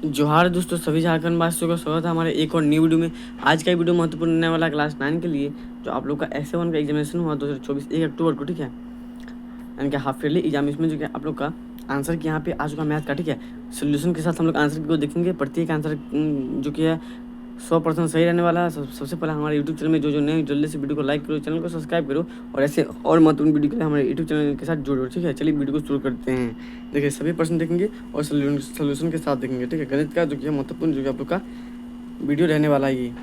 जोहार दोस्तों, सभी झारखंड वासियों का स्वागत है हमारे एक और न्यू वीडियो में। आज का वीडियो महत्वपूर्ण रहने वाला क्लास 9 के लिए, जो आप लोग का S1 का एग्जामिनेशन हुआ 2024 1 अक्टूबर को, ठीक है, यानी कि हाफ ईयरली एग्जाम। इसमें जो कि आप लोग का आंसर की यहाँ पे आ चुका मैथ का, ठीक है। सोल्यूशन के साथ हम लोग आंसर को देखेंगे। प्रत्येक आंसर जो कि है 100% सही रहने वाला है। सबसे पहले हमारे यूट्यूब चैनल में जो नए, जल्दी से वीडियो को लाइक करो, चैनल को सब्सक्राइब करो, और ऐसे और महत्वपूर्ण वीडियो के लिए हमारे यूट्यूब चैनल के साथ जुड़ो, ठीक है। चलिए वीडियो को शुरू करते हैं। देखिए, सभी प्रश्न देखेंगे और सोल्यूशन के साथ देखेंगे, ठीक है। गणित का जो कि महत्वपूर्ण जो कि आप लोग का वीडियो रहने वाला है ये।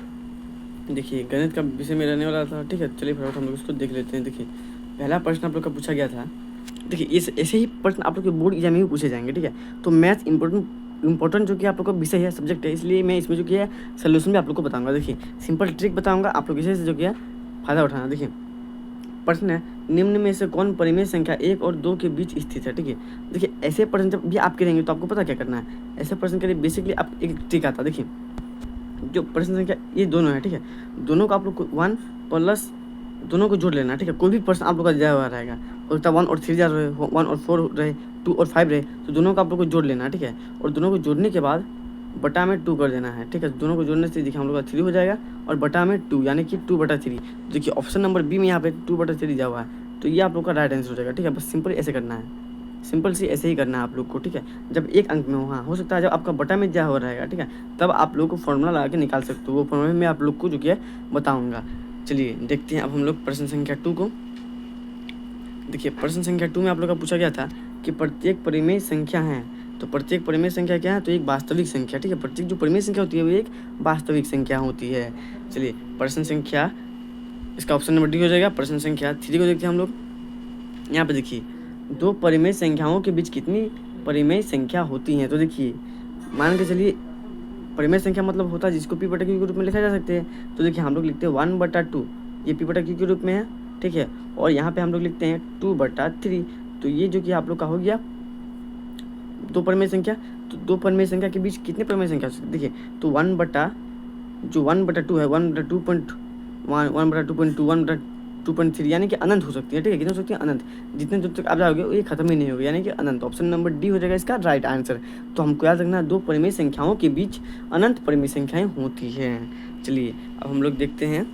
देखिए, गणित का विषय में रहने वाला था, ठीक है। चलिए फटाफट हम लोग इसको देख लेते हैं। देखिए, पहला प्रश्न आप लोग का पूछा गया था। देखिए, इस ऐसे ही प्रश्न आप लोग के बोर्ड एग्जाम में भी पूछे जाएंगे, ठीक है। तो मैथ इंपॉर्टेंट जो कि आप लोग का विषय है, सब्जेक्ट है, इसलिए मैं इसमें जो कि है सोल्यूशन भी आप लोग को बताऊंगा। देखिए, सिंपल ट्रिक बताऊंगा, आप लोग इसे से जो कि है फ़ायदा उठाना। देखिए, प्रश्न है, निम्न में से कौन परिमेय संख्या 1 और 2 के बीच स्थित है, ठीक है। देखिए, ऐसे प्रश्न जब भी आप करेंगे तो आपको पता क्या करना है। ऐसे प्रश्न के लिए बेसिकली आप एक ट्रिक आता है। देखिए, जो प्रश्न संख्या ये दोनों है, ठीक है, दोनों को आप लोग को 1 प्लस दोनों को जोड़ लेना, ठीक है। कोई भी प्रश्न आप लोग का दिया हुआ रहेगा, हो सकता है 1 और 3 रहे, 1 और 4 रहे, 2 और 5 रहे, तो दोनों को आप लोग को जोड़ लेना, ठीक है। और दोनों को जोड़ने के बाद बटा में 2 कर देना है, ठीक है। दोनों को जोड़ने से देखिए हम लोग का 3 हो जाएगा, और बटा में 2 यानी कि 2/3। देखिए, ऑप्शन नंबर बी में यहाँ पे 2/3 दिया हुआ है, तो ये आप लोग का राइट आंसर हो जाएगा, ठीक है। बस सिंपल ऐसे करना है, सिंपल सी ऐसे ही करना है आप लोग को, ठीक है। जब एक अंक में हो, हाँ, हो सकता है जब आपका बटा में दिया हुआ रहेगा, ठीक है, तब आप लोग को फॉर्मूला लगा के निकाल सकते हो। वो फॉर्मूला मैं आप लोग को जो कि है बताऊँगा। चलिए देखते हैं अब हम लोग प्रश्न संख्या 2 को। देखिए, प्रश्न संख्या 2 में आप लोग का पूछा गया था कि प्रत्येक परिमेय संख्या है। तो प्रत्येक परिमेय संख्या क्या है? तो एक वास्तविक संख्या, ठीक है। प्रत्येक जो परिमेय संख्या होती है वो एक वास्तविक संख्या होती है। चलिए, प्रश्न संख्या, इसका ऑप्शन नंबर डी हो जाएगा। प्रश्न संख्या 3 को देखते हैं हम लोग। यहाँ पे देखिए, दो परिमेय संख्याओं के बीच कितनी परिमेय संख्या होती हैं। तो देखिए, मान के चलिए, परिमेय संख्या मतलब होता है जिसको p/q के रूप में लिखा जा सकते हैं। तो देखिए, हम लोग लिखते हैं 1/2, ये p/q के रूप में है, ठीक है। और यहाँ पे हम लोग लिखते हैं 2/3। तो ये जो कि आप लोग का हो गया दो परिमेय संख्या। तो दो परिमेय संख्या के बीच कितने परिमेय संख्या हो सकती है? देखिए, तो 1/2 है, 1/2.2 यानी कि अनंत हो सकती है, ठीक है। कितनी हो सकती है? अनंत। जितने दूर तक आप जाओगे वो ये खत्म ही नहीं होगी, यानी कि अनंत। ऑप्शन नंबर डी हो जाएगा इसका राइट आंसर। तो हमको याद रखना है, दो परिमेय संख्याओं के बीच अनंत परिमेय संख्याएं होती हैं। चलिए अब हम लोग देखते हैं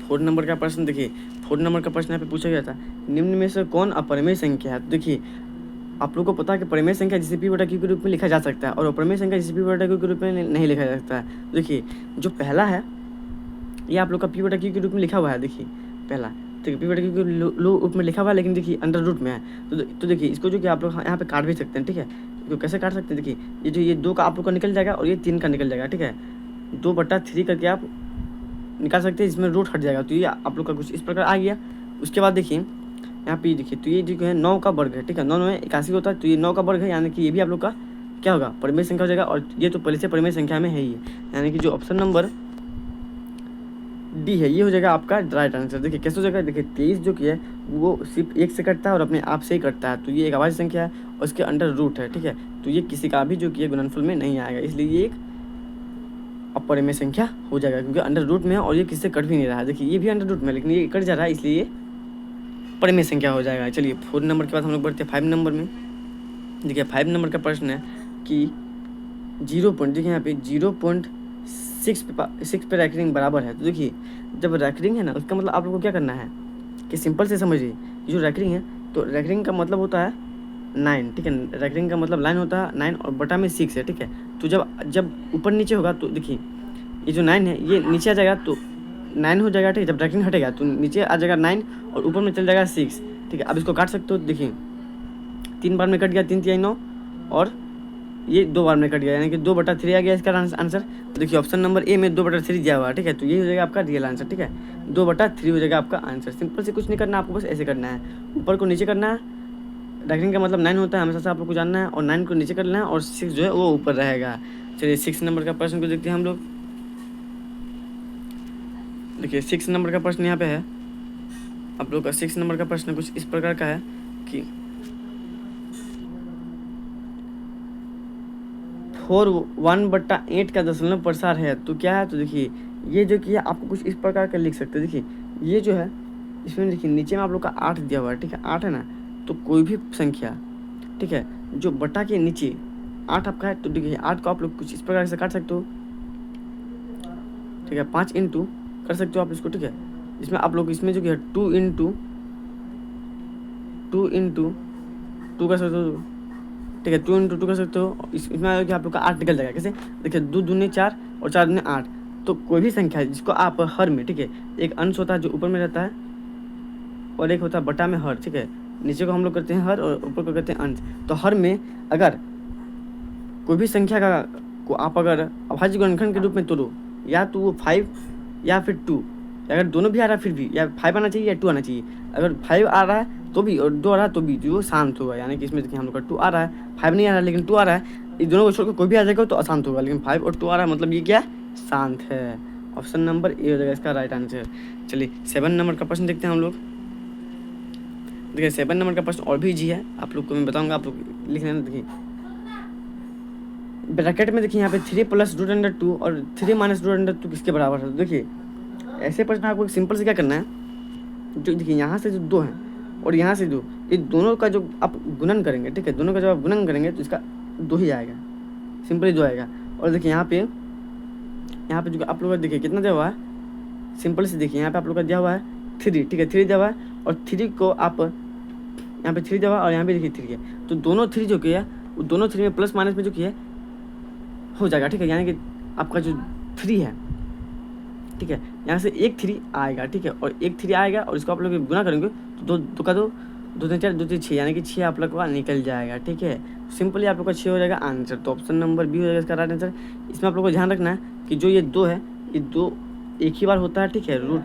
4 नंबर का प्रश्न। देखिए, 4 नंबर का प्रश्न यहाँ पे पूछा गया था, निम्न में से कौन अपरिमेय संख्या है। तो देखिए, आप लोग को पता है कि परिमेय संख्या जिसे p/q के रूप में लिखा जा सकता है, और अपरिमेय संख्या जिसे p/q के रूप में नहीं लिखा जा सकता है। देखिए, जो पहला है ये आप लोग का p/q के रूप में लिखा हुआ है। देखिए, पहला, ठीक है, p/q के रूप में लिखा हुआ है, लेकिन देखिए अंडर रूट में है। तो देखिए, इसको जो कि आप लोग यहाँ पे काट भी सकते हैं, ठीक है। इसको कैसे काट सकते हैं? देखिए, ये 2 का आप लोग का निकल जाएगा और ये 3 का निकल जाएगा, ठीक है। 2/3 करके आप निकाल सकते हैं, इसमें रूट हट जाएगा। तो ये आप लोग का कुछ इस प्रकार आ गया। उसके बाद देखिए, यहाँ पे देखिए, तो ये जो है 9 का वर्ग है, ठीक है। 9 में 81 होता है, तो ये 9 का वर्ग है, यानी कि ये भी आप लोग का क्या होगा? परिमेय संख्या हो जाएगा। और ये तो पहले से परिमेय संख्या में है ही, यानी कि जो ऑप्शन नंबर डी है ये हो जाएगा आपका राइट आंसर। देखिए कैसे हो जाएगा? देखिए, 23 जो कि है वो सिर्फ 1 से कटता है और अपने आप से ही कटता है, तो ये एक अभाज्य संख्या है और इसके अंडर रूट है, ठीक है। तो ये किसी का भी जो कि है गुणनफल में नहीं आएगा, इसलिए ये एक अपरिमेय संख्या हो जाएगा, क्योंकि अंडर रूट में है और ये किसी से कट भी नहीं रहा है। देखिए, ये भी अंडर रूट में है, लेकिन ये कट जा रहा है, इसलिए ये परिमेय संख्या हो जाएगा। चलिए, 4 नंबर के बाद हम लोग बढ़ते हैं 5 नंबर में। देखिए, 5 नंबर का प्रश्न है कि 0 पॉइंट, देखिए यहाँ पे 0.6 पे रैंकिंग बराबर है। तो देखिए, जब रैंकिंग है ना, उसका मतलब आप लोग को क्या करना है कि सिंपल से समझिए, जो रैंकिंग है, तो रैंकिंग का मतलब होता है 9, ठीक है। रैंकिंग का मतलब लाइन होता है 9 और बटा में 6 है, ठीक है। तो जब ऊपर नीचे होगा, तो देखिए ये जो 9 है ये नीचे आ जाएगा तो 9 हो जाएगा, ठीक है। जब रैंकिंग हटेगा तो नीचे आ जाएगा 9 और ऊपर में चल जाएगा 6, ठीक है। अब इसको काट सकते हो। देखिए, 3 बार में कट गया, 3 3 9, और ये 2 बार में कट गया, यानी कि 2/3 आ गया इसका आंसर। तो देखिए, ऑप्शन नंबर ए में 2/3 दिया हुआ है, ठीक है। तो ये हो जाएगा आपका रियल आंसर, ठीक है। 2/3 हो जाएगा आपका आंसर। सिंपल से कुछ नहीं करना, आपको बस ऐसे करना है, ऊपर को नीचे करना है। रैंकिंग का मतलब 9 होता है, हमेशा से आप लोग को जानना है, और 9 को नीचे कर लेना है और 6 जो है वो ऊपर रहेगा। चलिए, 6 नंबर का प्रश्न को देखते हैं हम लोग। देखिए, 6 नंबर का प्रश्न यहाँ पे है आप लोग का। 6 नंबर का प्रश्न कुछ इस प्रकार का है कि 4 1/8 का दशमलव प्रसार है, तो क्या है? तो देखिए, ये जो कि है आपको कुछ इस प्रकार का लिख सकते हैं। देखिए, ये जो है इसमें देखिए नीचे में आप लोग का 8 दिया हुआ है, ठीक है। 8 है ना, तो कोई भी संख्या, ठीक है, जो बटा के नीचे 8 आपका है, तो देखिए 8 को आप लोग कुछ इस प्रकार से काट सकते हो, ठीक है। 5 इंटू कर सकते हो आप इसको, ठीक है। इसमें आप लोग इसमें जो कि है 2 इंटू 2 कर सकते हो, ठीक है। 2 इंटू 2 कर सकते हो। इसमें आएगा कि आप लोग का 8 निकल जाएगा। कैसे? देखिए 2 दूनी 4 और 4 दूनी 8। तो कोई भी संख्या है जिसको आप हर में, ठीक है, एक अंश होता है जो ऊपर में रहता है और एक होता है बटा में हर, ठीक है। नीचे को हम लोग करते हैं हर और ऊपर को करते हैं अंश। तो हर में अगर कोई भी संख्या को आप अगर अभाज्य गुणनखंड के रूप में तोड़ो, या तो वो 5 या फिर 2, अगर दोनों भी आ रहा है फिर भी या 5 आना चाहिए या 2 आना चाहिए। अगर 5 आ रहा है तो भी और 2 आ रहा है तो भी जो शांत होगा, यानी कि इसमें देखिए हम लोग का 2 आ रहा है, 5 नहीं आ रहा है लेकिन 2 आ रहा है, इस दोनों को छोड़कर कोई भी आ जाएगा तो अशांत होगा। लेकिन 5 और 2 आ रहा है मतलब ये क्या शांत है। ऑप्शन नंबर ए हो जाएगा इसका राइट आंसर। चलिए 7 नंबर का प्रश्न देखते हैं हम लोग। देखिए 7 नंबर का प्रश्न और भी इजी है, आप लोग को मैं बताऊंगा, आप लोग लिख लेना। देखिए ब्रैकेट में देखिए यहाँ पे 3 + √2 और 3 - √2 किसके बराबर है। तो देखिए ऐसे प्रश्न आपको सिंपल से क्या करना है, जो देखिए यहाँ से जो 2 है और यहाँ से 2, ये दोनों का जो आप गुणन करेंगे, ठीक है, दोनों का जब आप गुणन करेंगे तो इसका 2 ही आएगा, सिंपली 2 आएगा। और देखिए यहाँ पे जो आप लोग का देखिए कितना दिया हुआ है, सिंपल से देखिए यहाँ पे आप लोग का दिया हुआ है 3, ठीक है, 3 दिया हुआ है और 3 को आप यहाँ पे 3 दिया हुआ है और यहाँ पे देखिए 3 है। तो दोनों 3 जो किया वो दोनों 3 में प्लस माइनस में जो किया हो जाएगा, ठीक है, यानी कि आपका जो 3 है, ठीक है, यहाँ से एक 3 आएगा, ठीक है, और एक 3 आएगा और इसको आप लोग गुना करेंगे तो 2 का 2, 2 3 4, 2 3 6, यानी कि 6 आप लोग का निकल जाएगा, ठीक है। सिंपली आप लोग का 6 हो जाएगा आंसर। तो ऑप्शन नंबर बी हो जाएगा इसका राइट आंसर। इसमें आप लोग को ध्यान रखना है कि जो ये 2 है, ये 2 एक ही बार होता है, ठीक है, रूट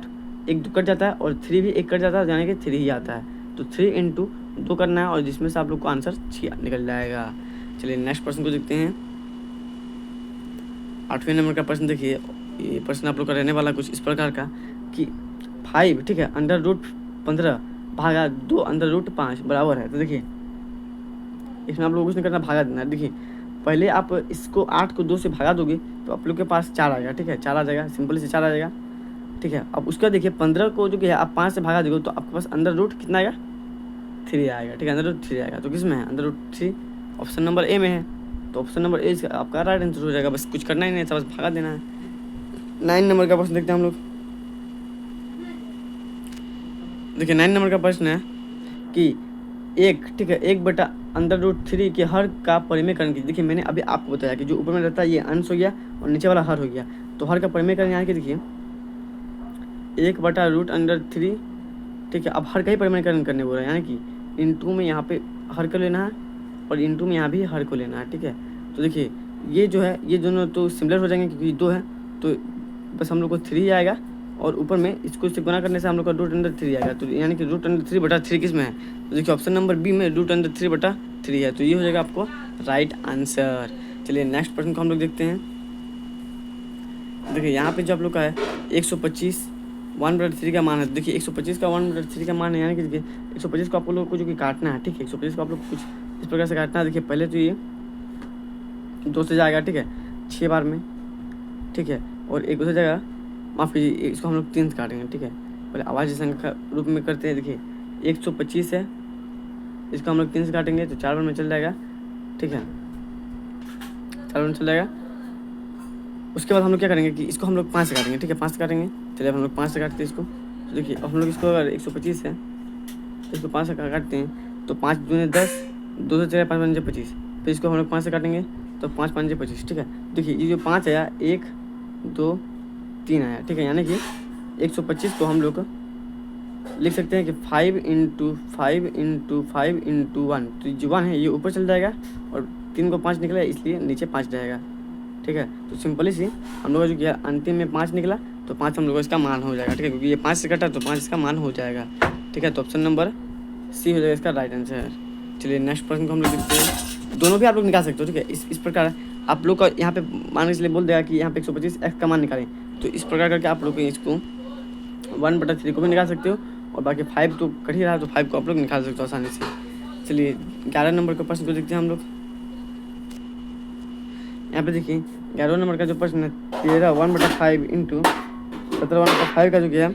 एक 2 कट जाता है और 3 भी एक कट जाता है, यानी कि 3 ही आता है। तो 3 इंटू 2 करना है और जिसमें से आप लोग को आंसर 6 निकल जाएगा। चलिए नेक्स्ट प्रश्न को देखते हैं। 8वें नंबर का प्रश्न देखिए, ये प्रश्न आप लोग का रहने वाला कुछ इस प्रकार का कि 5, ठीक है, √15 भागा 2 √5 बराबर है। तो देखिए इसमें आप लोग कुछ नहीं करना, भागा देना है। देखिए पहले आप इसको 8 को 2 से भागा दोगे तो आप लोग के पास 4 आएगा, ठीक है, 4 आ जाएगा, सिंपल से 4 आ जाएगा, ठीक है। अब उसका देखिए 15 को जो कि है आप 5 से भागा दोगे तो आपके पास अंडर रूट कितना आएगा, 3 आएगा, ठीक है, अंडर रूट 3 आएगा। तो किस में है, under root 3, option number A में है। तो ऑप्शन नंबर ए आपका राइट आंसर हो जाएगा, बस कुछ करना ही नहीं था, बस भागा देना है। 9 नंबर का प्रश्न देखते हैं हम लोग। देखिए 9 नंबर का प्रश्न है कि 1, ठीक है, 1/√3 के हर का परिमेयकरण कीजिए। देखिए मैंने अभी आपको बताया कि जो ऊपर में रहता है ये अंश हो गया और नीचे वाला हर हो गया। तो हर का परिमेयकरण यहाँ के देखिए 1/√3, ठीक है। अब हर का ही परिमेयकरण करने बोल रहा है, यानी कि इंटू में यहाँ पे हर को लेना है और इंटू में यहाँ भी हर को लेना है, ठीक है। तो देखिए ये जो है ये दोनों तो सिमिलर हो जाएंगे क्योंकि 2 है, तो बस हम लोग को 3 आएगा और ऊपर में इसको इससे गुना करने से हम लोग का √3 आएगा। तो यानी कि √3/3 किस में है, तो देखिए ऑप्शन नंबर बी में √3/3 है। तो ये हो जाएगा आपको राइट आंसर। चलिए नेक्स्ट प्रश्न को हम लोग देखते हैं। देखिए यहाँ पे जो आप लोग का है 125 1/3 का मान है। देखिए 125 का 1/3 का मान है, यानी कि देखिए 125 को आप लोग को जो कि काटना है, ठीक है, 125 को आप लोग कुछ इस प्रकार से काटना है। देखिए पहले तो ये 2 से जाएगा, ठीक है, 6 बार में, ठीक है, और एक दूसरी जगह माफ़ कीजिए इसको हम लोग 3 से काटेंगे, ठीक है। पहले आवाज़ संख्या रूप में करते हैं। देखिए 125 है, इसको हम लोग 3 से काटेंगे तो 4 बार में चल जाएगा, ठीक है, 4 बार में चल जाएगा। उसके बाद हम लोग क्या करेंगे कि इसको हम लोग 5 से काटेंगे, ठीक है, 5 से काटेंगे। चलिए अब हम लोग 5 से काटते हैं इसको। तो देखिए अब हम लोग इसको अगर 125 है तो इसको 5 से काटते हैं तो 5 दूनी 10, 2 से चलेगा 5 5 25, फिर इसको हम लोग 5 से काटेंगे तो 5 5 25, ठीक है। देखिए ये जो 5 आया 1 2 3 आया, ठीक है, यानी कि 125 को हम लोग लिख सकते हैं कि 5 × 5 × 5 × 1, तो जो 1 है ये ऊपर चल जाएगा और 3 को 5 निकला इसलिए नीचे 5 जाएगा, ठीक है। तो सिंपली सी हम लोग का जो किया अंतिम में 5 निकला तो 5 हम लोग का इसका मान हो जाएगा, ठीक है, क्योंकि ये 5 से कटा तो 5 इसका मान हो जाएगा, ठीक है। तो ऑप्शन नंबर सी हो जाएगा इसका राइट आंसर। चलिए नेक्स्ट प्रश्न को हम लोग देखते हैं। दोनों भी आप लोग निकाल सकते हो, ठीक है, इस प्रकार आप लोग का यहाँ पे मान के इसलिए बोल देगा कि यहाँ पे 125 x का मान निकालें, तो इस प्रकार करके आप लोग इसको 1/3 को भी निकाल सकते हो और बाकी 5 तो कट ही रहा तो 5 को आप लोग निकाल सकते हो आसानी से। चलिए 11 नंबर का प्रश्न को देखते हैं हम लोग। यहाँ पे देखिए 11 नंबर का जो प्रश्न है 13 1/5 × 17 1/5 का जो क्या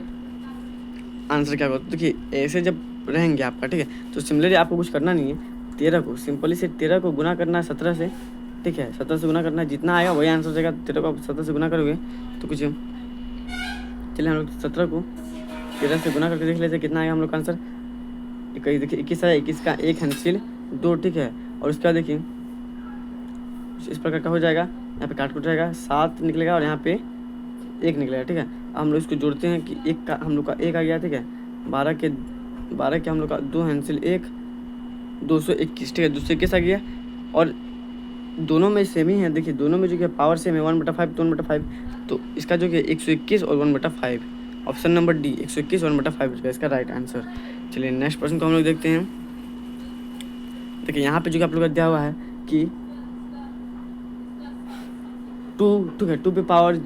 आंसर क्या होगा। तो देखिए ऐसे जब रहेंगे आपका, ठीक है, तो सिमिलरली आपको कुछ करना नहीं है। 13 को सिंपली से 13 को गुना करना है 17 से, ठीक है। 17 से गुना करना है, जितना आएगा वही आंसर हो जाएगा। 13 को आप 17 से गुना करोगे तो कुछ, चलिए हम लोग 17 को 13 से गुना करके देख लेते हैं कितना आएगा हम लोग का आंसर। देखिए 21 है, 21 का 1 हैंसिल 2, ठीक है। और उसके बाद देखिए इस प्रकार का हो जाएगा, यहाँ पे काट कूट जाएगा, 7 निकलेगा और यहाँ पे 1 निकलेगा, ठीक है। अब हम लोग इसको जोड़ते हैं कि 1 का हम लोग का 1 आ गया, ठीक है। 12 के हम लोग का 2 हैंसिल 1, 221, ठीक है। 221 आ गया और दोनों में सेम ही है। देखिए दोनों में जो कि पावर सेम है, 1/5 तो 1/5, तो इसका जो कि 121 और 1/5, ऑप्शन नंबर डी 121 और 1/5 का इसका राइट आंसर। चलिए नेक्स्ट क्वेश्चन को हम लोग देखते हैं। देखिए यहाँ पे जो कि आप लोग का दिया हुआ है कि 2 है, 2 पे पावर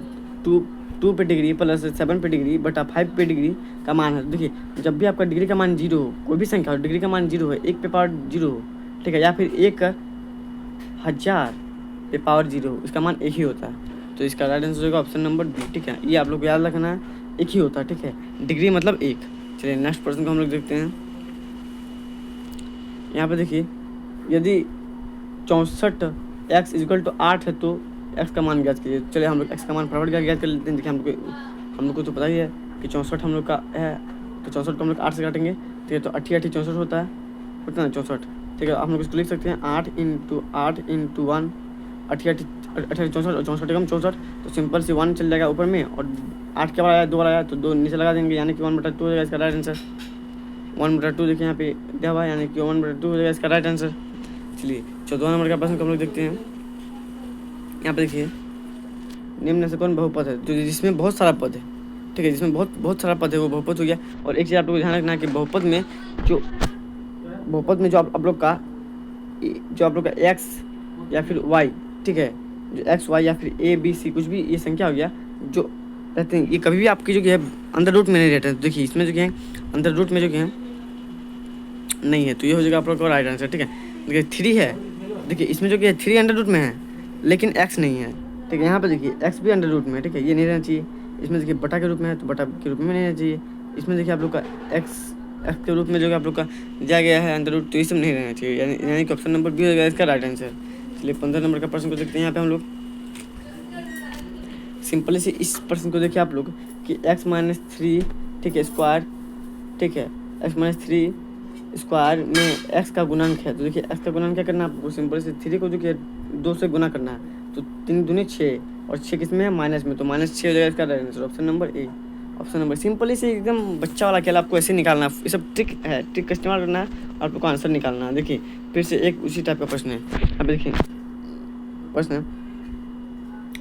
2 पे डिग्री प्लस 7 पे डिग्री बटा 5 पे डिग्री का मान है। देखिए जब भी आपका डिग्री का मान 0 हो, कोई भी संख्या हो, डिग्री का मान 0 है, 1 पे पावर 0 हो, ठीक है, या फिर 1000 पे पावर 0 हो, इसका मान 1 ही होता है। तो इसका राइट आंसर होगा ऑप्शन नंबर बी, ठीक है। ये आप लोग को याद रखना है, 1 ही होता है, ठीक है। डिग्री मतलब 1। चलिए नेक्स्ट प्रश्न को हम लोग देखते हैं। यहाँ पे देखिए यदि 64x = 8 है तो x का मान ज्ञात कीजिए। चलिए हम लोग x का मान फटाफट ज्ञात कर लेते हैं। देखिए हम लोग को तो पता ही है कि 64 हम लोग का है, तो 64 को हम लोग 8 से काटेंगे, ठीक है। तो 8 64 होता है ना 64, ठीक है। हम लोग इसको लिख सकते हैं 8 × 8 × 1, 8 64 और 64 कम 64, तो सिंपल सी 1 चल जाएगा ऊपर में और 8 के बाद आया 2 बार आया तो 2 नीचे लगा देंगे, यानी कि 1/2 हो जाएगा इसका राइट आंसर। 1/2 देखिए यहाँ पे दिया हुआ है, यानी कि 1/2 हो जाएगा इसका राइट आंसर। चलिए 14वां नंबर का प्रश्न को हम लोग देखते हैं। यहाँ पे देखिए निम्न में से कौन बहुपद है, जो जिसमें बहुत सारा पद है, ठीक है, जिसमें बहुत सारा पद है वो बहुपद हो गया। और एक चीज़ आप लोग ध्यान रखना है कि बहुपद में जो आप लोग का x या फिर y, ठीक है, जो x y या फिर a b c कुछ भी ये संख्या हो गया जो रहते हैं, ये कभी भी आपकी जो कि है अंडर रूट में नहीं रहते हैं। देखिए इसमें जो कि है अंडर रूट में जो कि है नहीं है, तो ये हो जाएगा आप लोग का राइट आंसर, ठीक है। देखिए 3 है, देखिए इसमें जो कि है 3 अंडर रूट में है लेकिन x नहीं है, ठीक है। यहाँ पे देखिए x भी अंडर रूट में है, ठीक है, ये नहीं रहना चाहिए। इसमें देखिए बटा के रूप में है तो बटा के रूप में नहीं रहना चाहिए। इसमें देखिए आप लोग का x के रूप में जो कि आप लोग का दिया गया है अंडर रूट, तो ये सब नहीं रहना चाहिए, यानी कि ऑप्शन नंबर बी हो गया इसका राइट आंसर। चलिए 15 नंबर का प्रश्न को देखते हैं। यहाँ पे हम लोग सिंपल से इस प्रश्न को देखिए आप लोग कि x - 3, ठीक है, स्क्वायर, ठीक है, x - 3 स्क्वायर में x का गुणनक है। तो देखिए x का गुणन क्या करना है आपको, सिंपल से 3 को जो कि 2 से गुना करना है, तो 3 दूनी 6 और 6 किस में है, माइनस में, तो -6 हो जाएगा इसका राइट आंसर, ऑप्शन नंबर ए। ऑप्शन नंबर सिंपल से एकदम बच्चा वाला खेल, आपको ऐसे निकालना है, ये सब ट्रिक है, ट्रिक का इस्तेमाल करना है और आपको आंसर निकालना है। देखिए फिर से एक उसी टाइप का प्रश्न है। अब देखिए प्रश्न है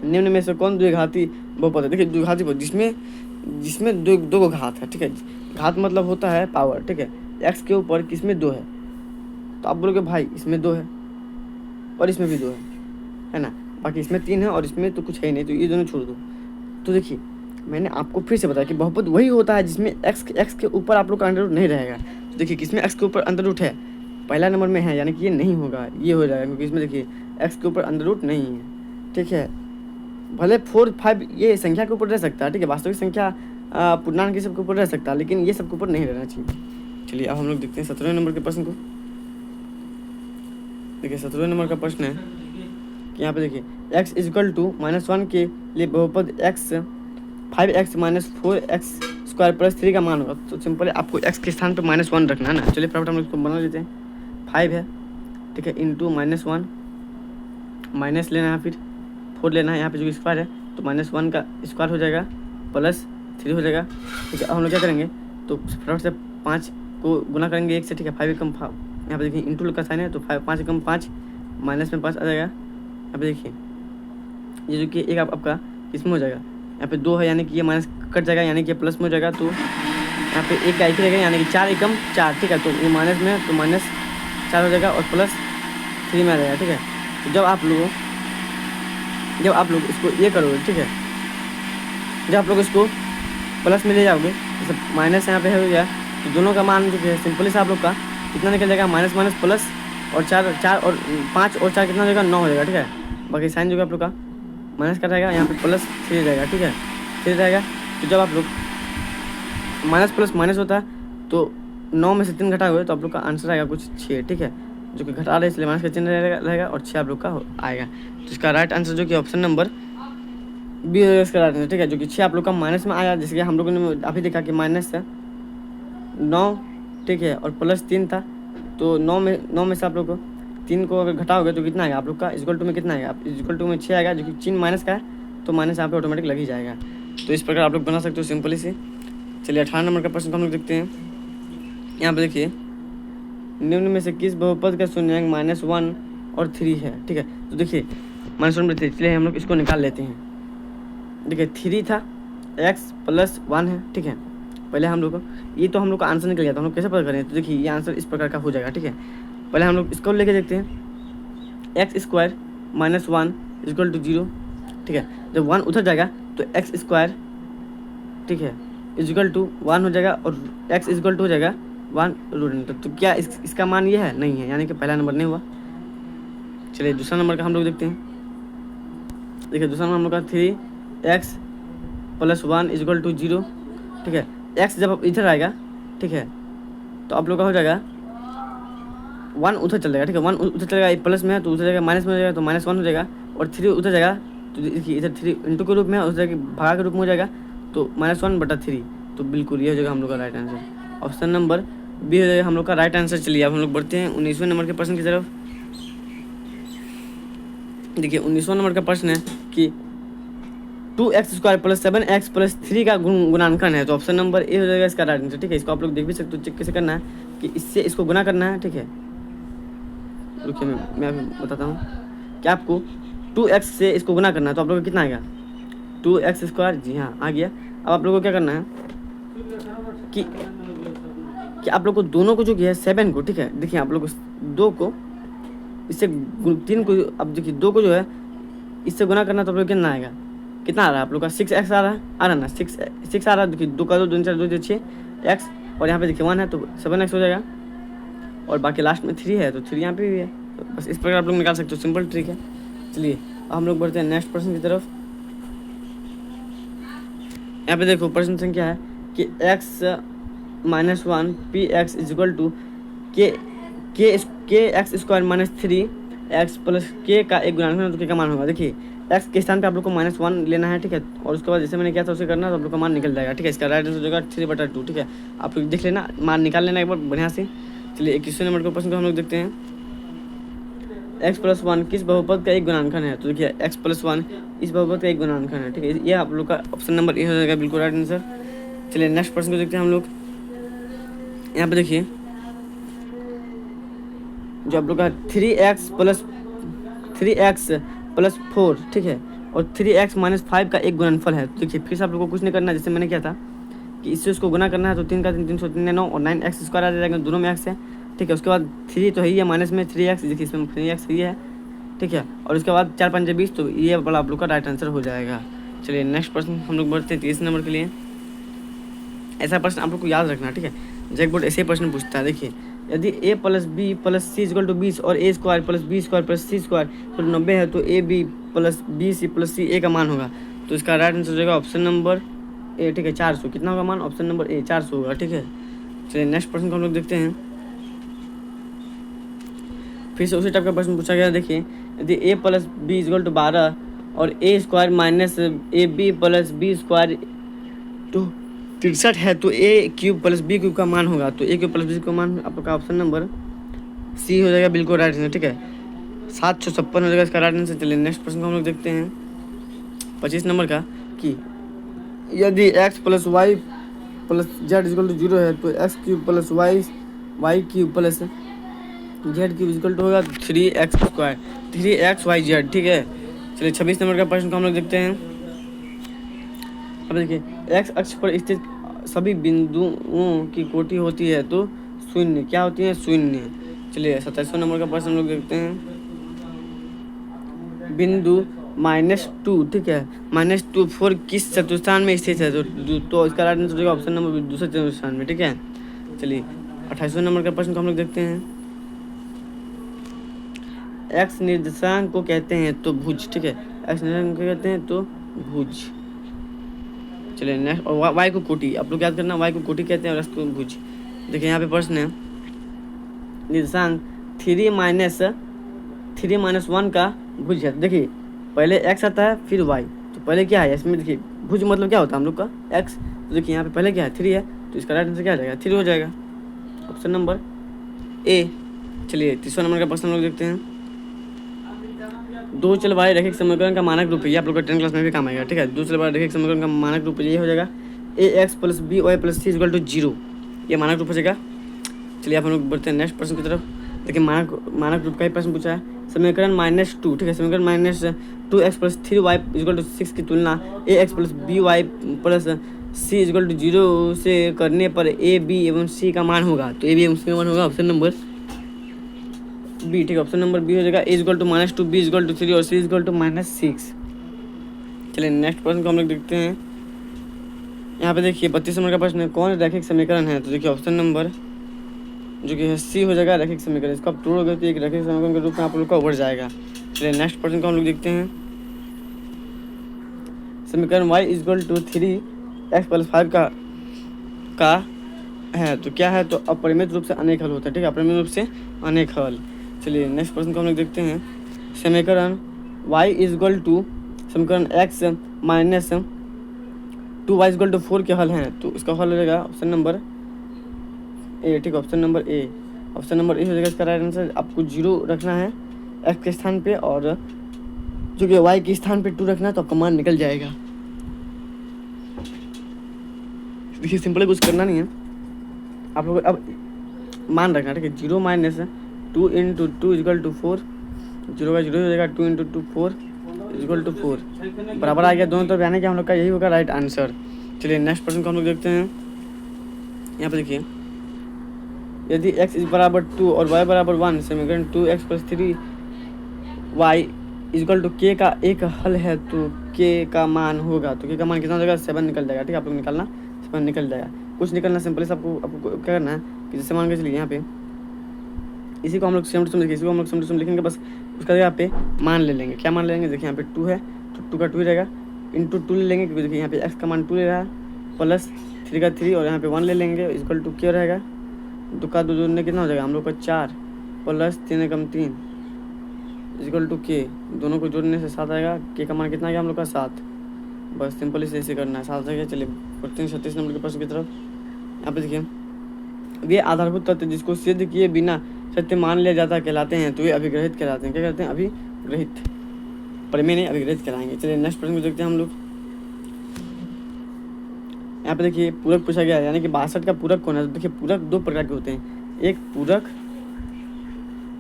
निम्न में से कौन द्विघाती बहुपद है। देखिए द्विघाती बहुपद जिसमें दो घात है, ठीक है। घात मतलब होता है पावर, ठीक है। x के ऊपर किसमें 2 है, तो आप बोलोगे भाई इसमें 2 है और इसमें भी 2 है ना, बाकी इसमें 3 है और इसमें तो कुछ है ही नहीं, तो ये दोनों छोड़ दो। तो देखिए मैंने आपको फिर से बताया कि बहुपद वही होता है जिसमें x के ऊपर आप लोग का अंडर रूट नहीं रहेगा। तो देखिए किसमें x के ऊपर अंडर रूट है, पहला नंबर में है, यानी कि ये नहीं होगा, ये हो जाएगा, क्योंकि इसमें देखिए x के ऊपर अंडर रूट नहीं है, ठीक है। भले 4 5 ये संख्या के ऊपर रह सकता है, ठीक है, वास्तविक संख्या पूर्णांक के सब के ऊपर रह सकता है, लेकिन ये सब के ऊपर नहीं रहना चाहिए। चलिए अब हम लोग देखते हैं 17वें नंबर के प्रश्न को। देखिए 17वें नंबर का प्रश्न है कि यहाँ पे देखिए x = -1 के लिए बहुपद 5x - 4x² + 3 का मान होगा। तो सिंपल है, आपको x के स्थान पर -1 रखना है ना। चलिए फटाफट हम लोग इसको बना लेते हैं। 5 है, ठीक है, इंटू -1 माइनस लेना है, फिर 4 लेना है, यहाँ पे जो स्क्वायर है तो -1 का स्क्वायर हो जाएगा प्लस 3 हो जाएगा, ठीक है। अब हम लोग क्या करेंगे, तो फटाफट से 5 को गुना करेंगे 1 से, ठीक है। 5 कम 5, यहाँ पे देखिए इंटू का साइन है, तो 5 कम 5 माइनस में 5 आ जाएगा। यहाँ पे देखिए ये जो कि एक आपका इसमें हो जाएगा, यहाँ पे 2 है, यानी कि ये माइनस कट जाएगा, यानी कि प्लस में हो जाएगा, तो यहाँ पे 1 का 1 रहेगा, यानी कि 4 एकम 4, ठीक है। तो ये माइनस में, तो -4 हो जाएगा और प्लस 3 में आ जाएगा, ठीक है। तो जब आप लोग इसको ये करोगे, ठीक है, जब आप लोग इसको प्लस में ले जाओगे, जैसे माइनस यहाँ पे हो गया, तो दोनों का मान जो है सिंपली से आप लोग का कितना निकल जाएगा, माइनस प्लस और 4 और 5 और 4 कितना हो जाएगा, 9 हो जाएगा, ठीक है। बाकी साइन जो है आप लोग का माइनस का रहेगा, यहाँ पे प्लस 3 जाएगा, ठीक है, 3 रहेगा। तो जब आप लोग माइनस प्लस माइनस होता है तो 9 में से 3 घटा हुए तो आप लोग का आंसर आएगा कुछ 6, ठीक है। जो कि घटा रहे हैं इसलिए माइनस का चिन्ह रहेगा और 6 आप लोग का आएगा। तो इसका राइट आंसर जो कि ऑप्शन नंबर बी हो इसका राइट आंसर, ठीक है। जो कि 6 आप लोग का माइनस में आया, जैसे कि हम लोगों ने अभी देखा कि -9, ठीक है, और +3 था। तो 9 में से आप लोग को 3 को अगर घटाओगे तो कितना आएगा आप लोग का इक्वल टू में कितना आएगा, इक्वल टू में 6 आएगा, जो कि चिन्ह माइनस का है तो माइनस यहाँ पे ऑटोमेटिक लग ही जाएगा। तो इस प्रकार आप लोग बना सकते हो सिंपली से। चलिए 18 नंबर का प्रश्न को हम लोग देखते हैं। यहाँ पे देखिए, निम्न में से किस बहुपद का शून्यांक -1 और 3 है, ठीक है। तो देखिए -1 इसलिए हम लोग इसको निकाल लेते हैं। देखिए 3 था, x + 1 है, ठीक है। पहले हम लोग को ये तो हम लोग का आंसर निकल गया था, हम लोग कैसे पता करें। तो देखिए ये आंसर इस प्रकार का हो जाएगा, ठीक है। पहले हम लोग इसको लेके देखते हैं। x² - 1 = 0, ठीक है। जब 1 उधर जाएगा तो x², ठीक है, =1 हो जाएगा और x = हो जाएगा 1√। तो क्या इसका मान ये है? नहीं है, यानी कि पहला नंबर नहीं हुआ। चलिए दूसरा नंबर का हम लोग देखते हैं। देखिए दूसरा नंबर हम लोग का 3x + 1 = 0, ठीक है। x जब इधर आएगा, ठीक है, तो आप लोग का हो जाएगा 1 उधर चल जाएगा, ठीक है। 1 उधर चलेगा, प्लस में है तो उधर जाएगा माइनस में हो जाएगा, तो -1 हो जाएगा। और 3 उधर जाएगा तो देखिए इधर 3 इंटू के रूप में है, उधर भागा के रूप में हो जाएगा, तो -1/3। तो बिल्कुल ये हो जाएगा हम लोग का right answer. Option number B हो जाएगा हम लोग का राइट आंसर। चलिए अब हम लोग बढ़ते हैं 19वें नंबर के प्रश्न की तरफ। देखिए 19वां नंबर का प्रश्न है कि 2x² + 7x + 3 का गुणांकन है। तो ऑप्शन नंबर ए हो जाएगा इसका राइट आंसर, ठीक है। इसको आप लोग देख भी सकते हो, चेक कैसे करना है कि इससे इसको गुना करना है, ठीक है। रुकिए मैं आपको बताता हूँ कि आपको 2x से इसको गुना करना है। तो आप लोगों को कितना आएगा 2x², जी हाँ आ गया। अब आप लोगों को क्या करना है कि आप लोग को दोनों को जो किया है 7 को, ठीक है। देखिए आप लोग 2 को इससे 3 को, अब देखिए 2 को जो है इससे गुना करना, तो आप लोग कितना आएगा, कितना आ रहा है आप लोग का 6x आ रहा है ना, 6 आ रहा है। देखिए 2 का 2 2 4 2 6 x, और यहाँ पे देखिए 1 है तो 7x हो जाएगा, और बाकी लास्ट में 3 है तो 3 यहाँ पे भी है। तो बस इस प्रकार आप लोग निकाल सकते हो, सिंपल ट्रिक है। चलिए अब हम लोग बढ़ते हैं नेक्स्ट प्रश्न की तरफ। यहाँ पे देखो प्रश्न संख्या है कि x - 1 px = kx² - 3x + k का एक गुणांक है, तो k का मान होगा। देखिए x के स्थान पे आप लोग को -1 लेना है, ठीक है। और उसके बाद जैसे मैंने किया था उसे करना, तो आप लोग का मान निकल जाएगा, ठीक है। इसका राइट आंसर हो जाएगा 3/2, ठीक है। आप लोग देख लेना, मान निकाल लेना एक बार बढ़िया से। चलिए 21वें नंबर के प्रश्न को हम लोग देखते हैं। x + 1 किस बहुपद का एक गुणांकन है। तो देखिए x + 1 इस बहुपद का एक गुणांकन है, ठीक है। ये आप लोग का ऑप्शन नंबर ए हो जाएगा बिल्कुल राइट आंसर। चलिए नेक्स्ट प्रश्न को देखते हैं हम लोग। यहाँ पे देखिए जो आप लोग का 3x + 4, ठीक है, और 3x - 5 का एक गुणनफल है। तो देखिए फिर से आप लोग को कुछ नहीं करना है, जैसे मैंने किया था कि इससे उसको गुना करना है। तो 3 का 3 3 9 और 9x² आ जाएगा, दोनों में x है, ठीक है। उसके बाद 3 तो है ही है, माइनस में 3x, देखिए इसमें 3x ही है, ठीक है। और उसके बाद 4 5 20, तो ये वाला आप लोग का राइट आंसर हो जाएगा। चलिए नेक्स्ट प्रश्न हम लोग बढ़ते हैं 30 नंबर के लिए। ऐसा प्रश्न आप लोग को याद रखना, ठीक है। जैक बोर्ड ऐसे प्रश्न पूछता है। देखिए यदि a + b + c = 20 और a² + b² + c² = 90 है, तो a b + b c + c a का मान होगा। तो इसका राइट आंसर हो जाएगा ऑप्शन नंबर ए, ठीक है। 400 कितना होगा मान, ऑप्शन नंबर ए 400 होगा, ठीक है। चलिए नेक्स्ट प्रश्न को हम लोग देखते हैं। फिर से उसी टाइप का प्रश्न पूछा गया। देखिए यदि a + b = 12 और a² - ab + b² तो 63 है, तो a³ + b³ का मान होगा। तो a³ + b³ का मान आपका ऑप्शन नंबर सी हो जाएगा बिल्कुल राइट आंसर, ठीक है। 756 हो जाएगा इसका राइट आंसर। चलिए नेक्स्ट प्रश्न को हम लोग देखते हैं 25 नंबर का कि यदि x + y + z = 0 है, तो x³ + y y³ + z³ होगा 3x², 3xyz, ठीक है। चलिए 26 नंबर का प्रश्न को हम लोग देखते हैं। अब देखिए x अक्ष पर स्थित सभी बिंदुओं की कोटि होती है तो शून्य क्या होती है, शून्य। चलिए 27वें नंबर का प्रश्न हम लोग देखते हैं। बिंदु -2, ठीक है, -2 4 किस चतुर्थांश में स्थित है। तो इसका राइट आंसर होगा ऑप्शन नंबर दूसरे चतुर्थांश में, ठीक है। चलिए 28वें नंबर का प्रश्न को हम लोग देखते हैं। x निर्देशांक को कहते हैं तो भुज, ठीक है। x निर्देशांक को कहते हैं तो भुज। चलिए नेक्स्ट, और y को कोटि, आप लोग याद करना, y को कोटि कहते हैं और x को भुज। देखिए यहाँ पे प्रश्न है निर्देशांक 3 - 1 का भुज है। देखिए पहले एक्स आता है फिर वाई, तो पहले क्या है इसमें, देखिए भुज मतलब क्या होता है हम लोग का एक्स, तो देखिए यहाँ पे पहले क्या है 3 है, तो इसका राइट आंसर क्या आ जाएगा 3 हो जाएगा, ऑप्शन नंबर ए। चलिए तीसरा नंबर का प्रश्न हम लोग देखते हैं। दो चल वाले रैखिक समीकरण का मानक रूप है, ये आप लोग का 10 क्लास में भी काम आएगा, ठीक है। दो चल वाले रैखिक समीकरण का मानक रूप ये हो जाएगा ax + by + c = 0, ये मानक रूप हो जाएगा। चलिए आप हम लोग बढ़ते हैं नेक्स्ट प्रश्न की तरफ। देखिए मानक रूप का ही प्रश्न पूछा है। समीकरण -2, ठीक है, समीकरण -2x + 3y = 6 की तुलना ax + by + c = 0 से करने पर a, b एवं c का मान होगा, तो a, b एवं c का मान होगा ऑप्शन नंबर बी, ठीक है, ऑप्शन नंबर बी हो जाएगा। a = -2, b = 3 और c = -6। चलिए नेक्स्ट प्रश्न को हम लोग देखते हैं। यहाँ पे देखिए 32 नंबर का प्रश्न है, कौन रैखिक समीकरण है, तो देखिए ऑप्शन नंबर जो कि है सी हो जाएगा, रैखिक समीकरण। इसको आप तोड़ोगे तो एक रैखिक समीकरण के रूप में आप लोग का उभर जाएगा। चलिए नेक्स्ट प्रश्न को हम लोग देखते हैं। समीकरण y = 3x + 5 का है, तो क्या है, तो अपरिमित रूप से अनेक हल होता है, ठीक है, अपरिमित रूप से अनेक हल। चलिए नेक्स्ट प्रश्न को हम लोग देखते हैं। समीकरण y = समीकरण x - 2y = 4 के हल हैं, तो इसका हल हो जाएगा ऑप्शन नंबर ए, ठीक है, ऑप्शन नंबर ए। ऑप्शन नंबर ए हो जाएगा इसका राइट आंसर। आपको 0 रखना है एक्स के स्थान पे और जो कि वाई के स्थान पे 2 रखना है, तो आपका मान निकल जाएगा। देखिए सिंपल है, कुछ करना नहीं है आप लोग, अब मान रखना, ठीक है। 0 - 2 × 2 = 4, 0 का 0 हो जाएगा, 2 × 2 4 = 4, बराबर आ गया दोनों तरफ, यानी कि हम लोग का यही होगा राइट आंसर। चलिए नेक्स्ट प्रश्न को हम लोग देखते हैं। यहाँ पे देखिए यदि x = 2 और y = 1, समीकरण 2x + 3y = k का एक हल है, तो k का मान होगा, तो k का मान कितना हो जाएगा 7 निकल जाएगा, ठीक है, आप लोग निकालना 7 निकल जाएगा। कुछ निकलना सिंपली से आपको क्या करना है कि जैसे मान के चलिए यहाँ पे इसी को हम लोग सेम टू सेम लिखेंगे, इसी को हम लोग सेम टू सेम लिखेंगे, बस उसका यहाँ पे मान ले लेंगे। क्या मान ले लेंगे, देखिए यहाँ पे 2 है तो 2 का 2 ही रहेगा, इंटू 2 ले लेंगे, क्योंकि देखिए यहाँ पे x का मान 2 ले रहा है, प्लस 3 का 3 और यहाँ पे 1 ले लेंगे, इक्वल टू क्या रहेगा, 2 का 2 जोड़ने कितना हो जाएगा हम लोग का 4 प्लस 3 कम 3 इक्वल टू के, दोनों को जोड़ने से 7 आएगा। के का मान कितना आएगा हम लोग का 7, बस सिंपल इसे ऐसे करना है, 7 आएगा। चलिए 36 नंबर के प्रश्न की तरफ। यहाँ पे देखिए वे आधारभूत तत्व जिसको सिद्ध किए बिना सत्य मान लिया जाता कहलाते हैं, तो वे अभिग्रहित कहलाते हैं। क्या कहते हैं, अभिग्रहित, प्रमेय नहीं अभिग्रहित कहलाएंगे। चलिए नेक्स्ट प्रश्न को देखते हैं हम लोग। यहाँ पे देखिए पूरक पूछा गया है, यानी कि 62 का पूरक कौन है, तो देखिए पूरक 2 प्रकार के होते हैं, एक पूरक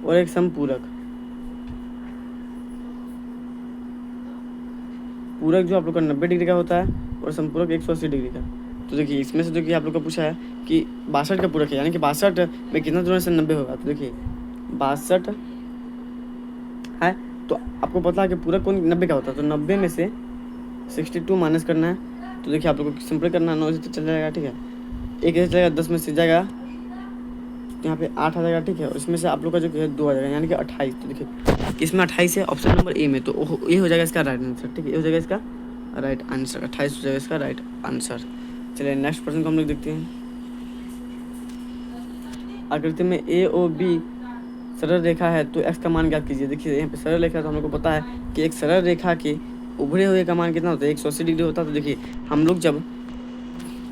और एक समपूरक। पूरक जो आप लोग का 90 डिग्री का होता है और समपूरक 180 डिग्री का। तो देखिए इसमें से जो कि आप लोग का पूछा है कि 62 का पूरक है, यानी कि 62 में कितना जोड़ने से 90 होगा, तो देखिए 62 है, तो आपको पता है कि पूरक कौन 90 का होता है, तो 90 में से 62 माइनस करना है। तो देखिए आप लोग को सिंपल करना है, 9 से चल जाएगा, ठीक है, एक ऐसे चलेगा, 10 में से जाएगा तो यहाँ पे 8 आ जाएगा, ठीक है, और इसमें से आप लोग का जो है 2 आ जाएगा, यानी कि 28। तो देखिए इसमें 28 है ऑप्शन नंबर ए में, तो ये हो जाएगा इसका राइट आंसर, ठीक है, ये हो जाएगा इसका राइट आंसर, 28 हो जाएगा इसका राइट आंसर। चलिए नेक्स्ट प्रश्न को हम लोग देखते हैं। आकृति में ए और बी सरल रेखा है, तो एक्स का मान ज्ञात कीजिए। देखिए यहाँ पे सरल रेखा, तो हम लोग को पता है कि एक सरल रेखा के उभरे हुए का मान कितना होता है, 180 डिग्री होता है। तो देखिए हम लोग जब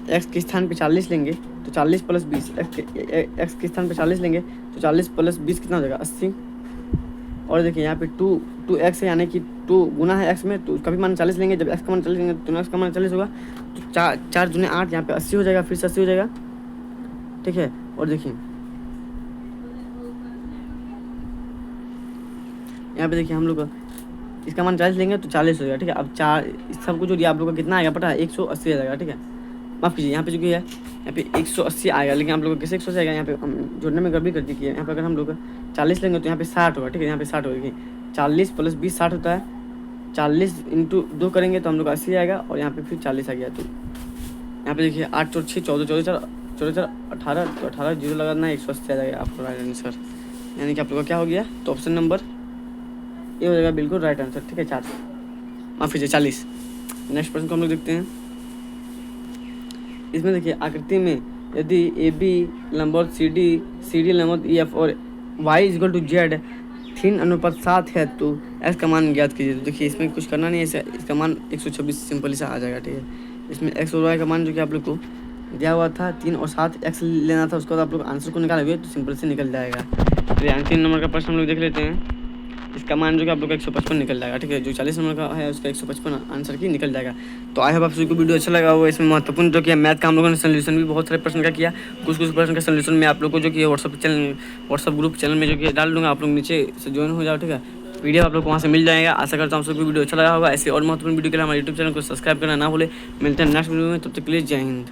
एक्स के स्थान पे 40 लेंगे तो 40 + 20, एक्स के स्थान पे 40 लेंगे तो 40 + 20 कितना हो जाएगा 80। और देखिए यहाँ पे 2x है, यानी कि 2 गुना है x में, तो उसका भी मान 40 लेंगे, जब x का मान 40 लेंगे तो x का मान 40 होगा, तो 4 दूने 8, यहाँ पे 80 हो जाएगा, फिर से 80 हो जाएगा, ठीक है। और देखिए यहाँ पे देखिए हम लोग इसका मान 40 लेंगे तो 40 हो जाएगा, ठीक है। अब 4 सबको जो दिया आप लोग का कितना आएगा पता है, 180 आ जाएगा, ठीक है, माफ़ कीजिए, यहाँ पे जो कि है यहाँ पे 180 आएगा, लेकिन आप लोग को कैसे 180 आएगा, यहाँ पे हम जोड़ने में गड़बड़ी कर दी है। यहाँ पे अगर हम लोग 40 लेंगे तो यहाँ पे 60 होगा, ठीक है, यहाँ पे 60 होगी, 40 + 20 60 होता है, 40 × 2 करेंगे तो हम लोग 80 आएगा, और यहाँ पे फिर 40 आ गया। तो यहाँ पे देखिए 8 × 6 14 14 14 18, तो 18 जीरो लगाना है, 180 आ जाएगा आपको राइट आंसर, यानी कि आप लोग का क्या हो गया, तो ऑप्शन नंबर ये हो जाएगा बिल्कुल राइट आंसर, ठीक है, 4 माफ़ कीजिए 40। नेक्स्ट प्रश्न को हम लोग देखते हैं। इसमें देखिए आकृति में यदि ए बी लंबवत सी डी लंबवत ई एफ और वाई इजल टू जेड 3 अनुपात 7 है तो एक्स का मान ज्ञात कीजिए। तो देखिए इसमें कुछ करना नहीं है, इसका मान 126 सिंपली सा आ जाएगा। ठीक है, इसमें एक्स और वाई का मान जो कि आप लोग को दिया हुआ था 3 और 7, एक्स लेना था, उसके बाद आप लोग आंसर को निकालोगे तो सिंपल से निकल जाएगा। तो 3 नंबर का प्रश्न हम लोग देख लेते हैं। इसका मान जो कि आप लोग का 155 निकल जाएगा। ठीक है, जो 40 नंबर का है उसका 155 आंसर की निकल जाएगा। तो आई होप आप सभी को वीडियो अच्छा लगा होगा। इसमें महत्वपूर्ण जो कि मैथ का हम लोगों ने सोल्यूशन भी बहुत सारे प्रश्न का किया। कुछ प्रश्न का सोल्यूशन मैं आप लोग को जो कि व्हाट्सअप ग्रुप चैनल में जो कि डाल दूँगा, आप लोग नीचे से ज्वाइन हो जाओ। ठीक है, वीडियो आप लोग को वहाँ से मिल जाएगा। आशा करता हूँ आप सबको वीडियो अच्छा लगा होगा। ऐसे और महत्वपूर्ण वीडियो के लिए हमारे यूट्यूब चैनल को सब्सक्राइब करना ना भूले। मिलते हैं नेक्स्ट वीडियो में, तब तक के लिए जय हिंद।